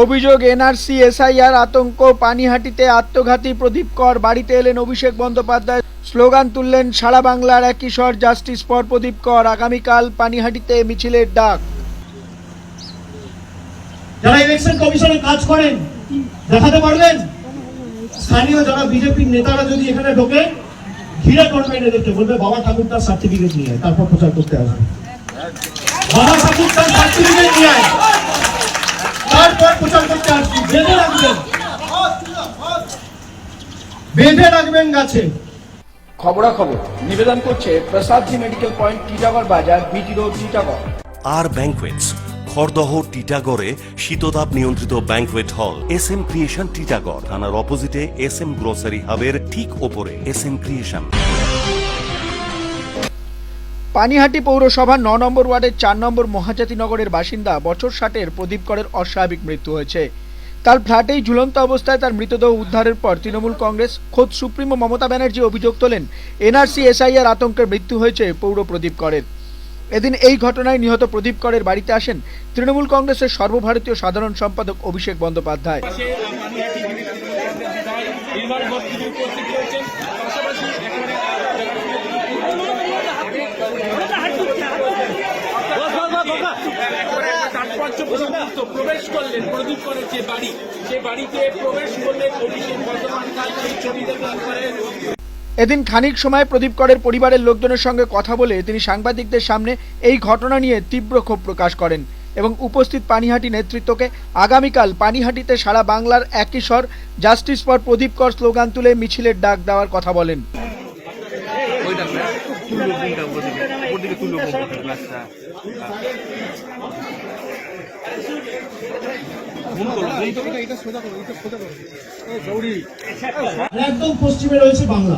অভিযোগ NRC SIR আতঙ্ক পানিহাটিতে আত্মঘাতী প্রদীপ কর বাড়িতে এলেন অভিষেক বন্দ্যোপাধ্যায় স্লোগান তুললেন সারা বাংলার একই স্বর জাস্টিস ফর প্রদীপ কর আগামীকাল পানিহাটিতে মিছিলের ডাক। যারা ইলেকশন কমিশনে কাজ করেন দেখাতে পারবেন স্থানীয় যারা বিজেপির নেতারা যদি এখানে ঢোকে ঘিরে করবেন এদেরকে বলবে বাবা ঠাকুর তার সার্টিফিকেট নিয়ে আয় তারপর প্রচার করতে আসবে বাবা ঠাকুর তার সার্টিফিকেট নিয়ে আয় তারপর প্রচার করতে আসবে বেঁধে রাখবেন গাছে। খবরাখবর নিবেদন করছে প্রসাদজি মেডিকেল পয়েন্ট টিটাগড় বাজার বিটি রোড টিটাগড়। আর ব্যাংকোয়েটস খড়দহ টিটাগড়ে শীততাপ নিয়ন্ত্রিত banquet hall SM creation Titagarh থানার অপোজিটে SM গ্রোসারি হাবের ঠিক ওপরে SM ক্রিয়েশন। পানিহাটি পৌরসভার 9 নম্বর ওয়ার্ডের 4 নম্বর মহাজাতিনগরের বাসিন্দা বছর 60-এর প্রদীপ করের অস্বাভাবিক মৃত্যু হয়েছে। তার ফ্ল্যাটেই ঝুলন্ত অবস্থায় তার মৃতদেহ উদ্ধারের পর তৃণমূল কংগ্রেস খোদ সুপ্রিমো মমতা ব্যানার্জি অভিযোগ তোলেন এনআরসি এসআইআর আতঙ্কের মৃত্যু হয়েছে পৌর প্রদীপ করের। এদিন এই ঘটনায় নিহত প্রদীপ করের বাড়িতে আসেন তৃণমূল কংগ্রেসের সর্বভারতীয় সাধারণ সম্পাদক অভিষেক বন্দ্যোপাধ্যায়। প্রবেশ করলেন প্রদীপ করের যে বাড়ি সেই বাড়িতে প্রবেশ করলেন অভিষেক বন্দ্যোপাধ্যায় ছবি দেখলাম করেন। এদিন খানিক সময় প্রদীপ করের পরিবারের লোকজনের সঙ্গে কথা বলে তিনি সাংবাদিকদের সামনে এই ঘটনা নিয়ে তীব্র ক্ষোভ প্রকাশ করেন এবং উপস্থিত পানিহাটি নেতৃত্বকে আগামীকাল পানিহাটিতে সারা বাংলার একই স্বর জাস্টিস ফর প্রদীপ কর স্লোগান তুলে মিছিলের ডাক দেওয়ার কথা বলেন। একদম পশ্চিমে রয়েছে বাংলা,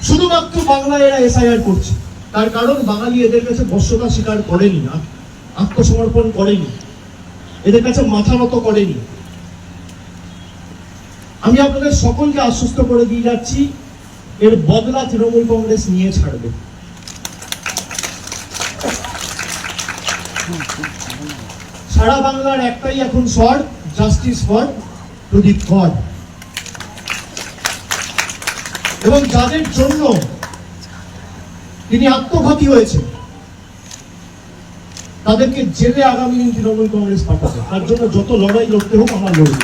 শুধুমাত্র বাংলায় এরা এসআইআর করছে। তার কারণ বাঙালি এদের কাছে বশ্যতা স্বীকার করেনি, আত্মসমর্পণ করেনি, এদের কাছে মাথা নত করেনি। আমি আপনাদের সকলকে আশ্বস্ত করে দিয়ে যাচ্ছি এর বদলা তৃণমূল কংগ্রেস নিয়ে ছাড়বে। সারা বাংলার একটাই এখন স্বর জাস্টিস ফর প্রদীপ কর এবং যাদের জন্য তিনি আত্মঘাতী হয়েছে তাদেরকে জেলে আগামী দিন তৃণমূল কংগ্রেস পাঠাবে। তার জন্য যত লড়াই লড়তে হোক আমরা লড়ব।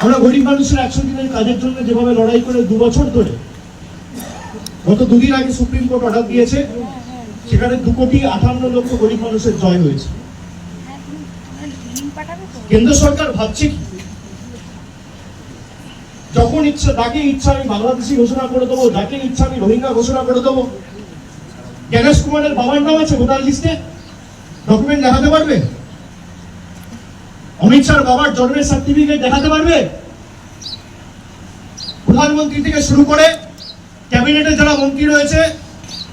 আমরা গরিব মানুষের 100 দিনের কাজের জন্য যেভাবে লড়াই করে 2 বছর ধরে, গত 2 দিন আগে সুপ্রিম কোর্ট অর্ডার দিয়েছে, সেখানে 2,58,00,000 গরিব মানুষের জয় হয়েছে। কেন্দ্র সরকার ভাবছে কি যখন ইচ্ছা ডাকে ইচ্ছা আমি বাংলাদেশি ঘোষণা করে দেবো, ডাকে ইচ্ছা আমি রোহিঙ্গা ঘোষণা করে দেবো। জ্ঞানেশ কুমারের বাবার নাম আছে ভোটার লিস্টে, ডকুমেন্ট দেখাতে পারবে? অমিত শাহর বাবার জন্মের সার্টিফিকেট দেখাতে পারবে? প্রধানমন্ত্রী থেকে শুরু করে ক্যাবিনেটে যারা মন্ত্রী রয়েছে,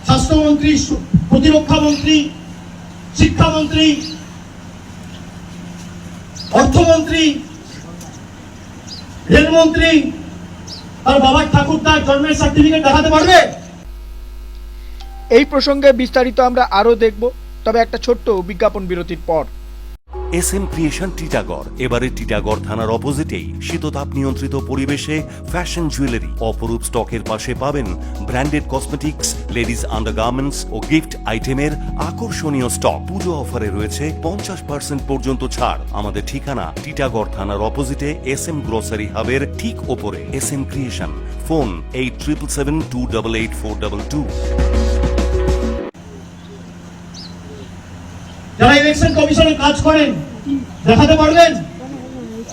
স্বাস্থ্যমন্ত্রী, প্রতিরক্ষা মন্ত্রী, শিক্ষামন্ত্রী, অর্থমন্ত্রী, রেলমন্ত্রী, তার বাবার ঠাকুরদার জন্মের সার্টিফিকেট দেখাতে পারবে? এই প্রসঙ্গে বিস্তারিত আমরা আরো দেখব, তবে একটা ছোট্ট বিজ্ঞাপন বিরতির পর। SM ক্রিয়েশন টিটাগড় এবারে টিটাগড় থানার অপোজিটেই শীততাপ নিয়ন্ত্রিত পরিবেশে ফ্যাশন জুয়েলারি অপরূপ স্টকের পাশে পাবেন ব্র্যান্ডেড কসমেটিক্স, লেডিজ আন্ডারগার্মেন্টস ও গিফট আইটেমের আকর্ষণীয় স্টক। পুজো অফারে রয়েছে 50% পর্যন্ত ছাড়। আমাদের ঠিকানা টিটাগড় থানার অপোজিটে SM গ্রোসারি হাবের ঠিক ওপরে SM ক্রিয়েশন। ফোন 8777288422। যারা ইলেকশন কমিশনে কাজ করেন দেখাতে পারবেন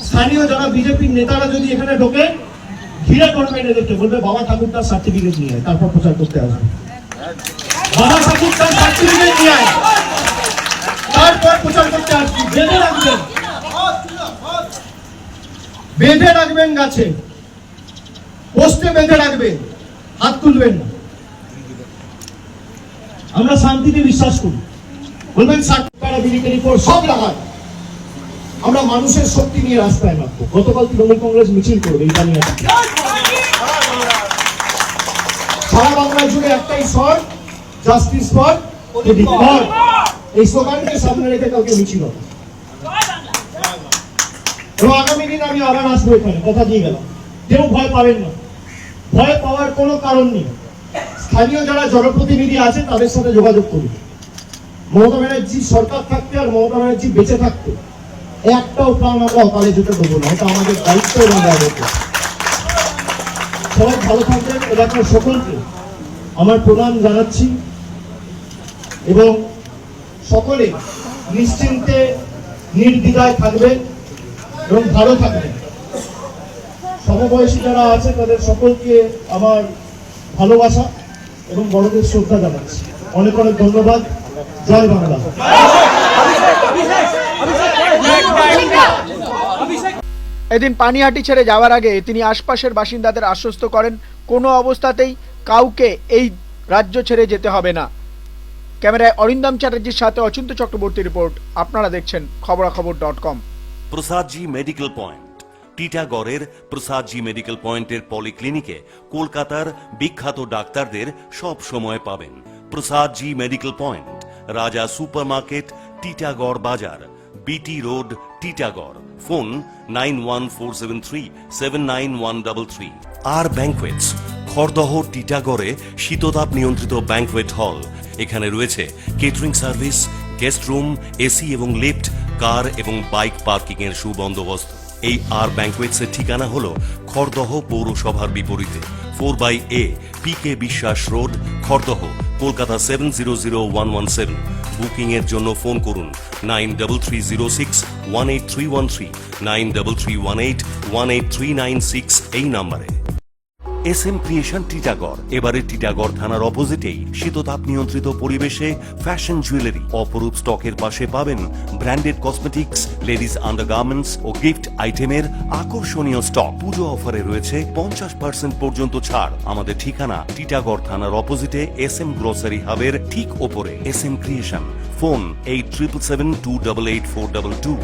স্থানীয় যারা বিজেপির নেতারা যদি এখানে ঢোকে ঘিরে করবেন এদেরকে বলবে বাবা ঠাকুর তার সার্টিফিকেট নিয়ে আয় তারপর প্রচার করতে আসবে বাবা ঠাকুর তার সার্টিফিকেট নিয়ে আয় তারপর প্রচার করতে আসবে বেঁধে রাখবেন গাছে, পোস্টে বেঁধে রাখবেন, হাত তুলবেন না। আমরা শান্তিতে বিশ্বাস করি। বলবেন সব লাগায় আমরা মানুষের শক্তি নিয়ে রাস্তায় নামবো। গতকাল তৃণমূল কংগ্রেস মিছিল করবে এটা নিয়ে। সারা বাংলা জুড়ে একটাই স্বর, জাস্টিস ফর প্রদীপ কর, এই স্লোগানকে সামনে রেখে কাউকে মিছিল হবে। এবং আগামী দিন আমি আবার আসবো এখানে, কথা দিয়ে গেলাম। কেউ ভয় পাবেন না, ভয় পাওয়ার কোনো কারণ নেই। স্থানীয় যারা জনপ্রতিনিধি আছে তাদের সাথে যোগাযোগ করুন। মমতা ব্যানার্জি সরকার থাকতে আর মমতা ব্যানার্জি বেঁচে থাকতে একটাও প্রাণ আমরা অকালে যেতে দেবো না, এটা আমাদের দায়িত্ব এবং দায়িত্ব। সবাই ভালো থাকবেন, এলাকার সকলকে আমার প্রণাম জানাচ্ছি এবং সকলে নিশ্চিন্তে নির্দ্বিধায় থাকবেন এবং ভালো থাকবেন। সমবয়সী যারা আছে তাদের সকলকে আমার ভালোবাসা এবং বড়দের শ্রদ্ধা জানাচ্ছি। অনেক অনেক ধন্যবাদ। জয় বাংলা। এদিন পানিহাটি ছেড়ে যাওয়ার আগে তিনি আশপাশের বাসিন্দাদের আশ্বস্ত করেন কোনো অবস্থাতেই কাউকে এই রাজ্য ছেড়ে যেতে হবে না। ক্যামেরায় অরিন্দম চ্যাটার্জির সাথে অচিন্ত চক্রবর্তী রিপোর্ট। আপনারা দেখছেন খবরাখবর.com। প্রসাদজি মেডিকেল পয়েন্ট টিটাগড়ের প্রসাদজি মেডিকেল পয়েন্টের পলিক্লিনিকে কলকাতার বিখ্যাত ডাক্তারদের সব সময় পাবেন। প্রসাদজি মেডিকেল পয়েন্ট, রাজা সুপারমার্কেট, টিটাগড় বাজার, বিটি রোড, টিটাগড়। ফোন 9147379133। আর ব্যাংকোয়েটস খড়দহ টিটাগড়ে শীততাপ নিয়ন্ত্রিত ব্যাংকোয়েট হল। এখানে রয়েছে catering service, guest room, AC এবং লিফট, কার এবং বাইক পার্কিং এর সুবন্দোবস্ত। এই আর ব্যাংকোয়েটস এর ঠিকানা হলো খড়দহ পৌরসভার বিপরীতে 4/A পিকে বিশ্বাস রোড, খড়দহ, কলকাতা 700117। বুকিং এর জন্য ফোন করুন 9330618313, 9331818396 এই নম্বরে। SM ক্রিয়েশন টিটাগড় এবারে টিটাগড় থানার অপোজিটেই শীততাপ নিয়ন্ত্রিত পরিবেশে ফ্যাশন জুয়েলারি। অপরূপ স্টকের পাশে পাবেন ব্র্যান্ডেড কসমেটিক্স, লেডিজ আন্ডারগার্মেন্টস ও গিফট আইটেমের আকর্ষণীয় স্টক। পুজো অফারে রয়েছে 50% পর্যন্ত ছাড়। আমাদের ঠিকানা টিটাগড় থানার অপোজিটে SM গ্রোসারি হাবের ঠিক ওপরে। SM creation. ফোন 8777288422।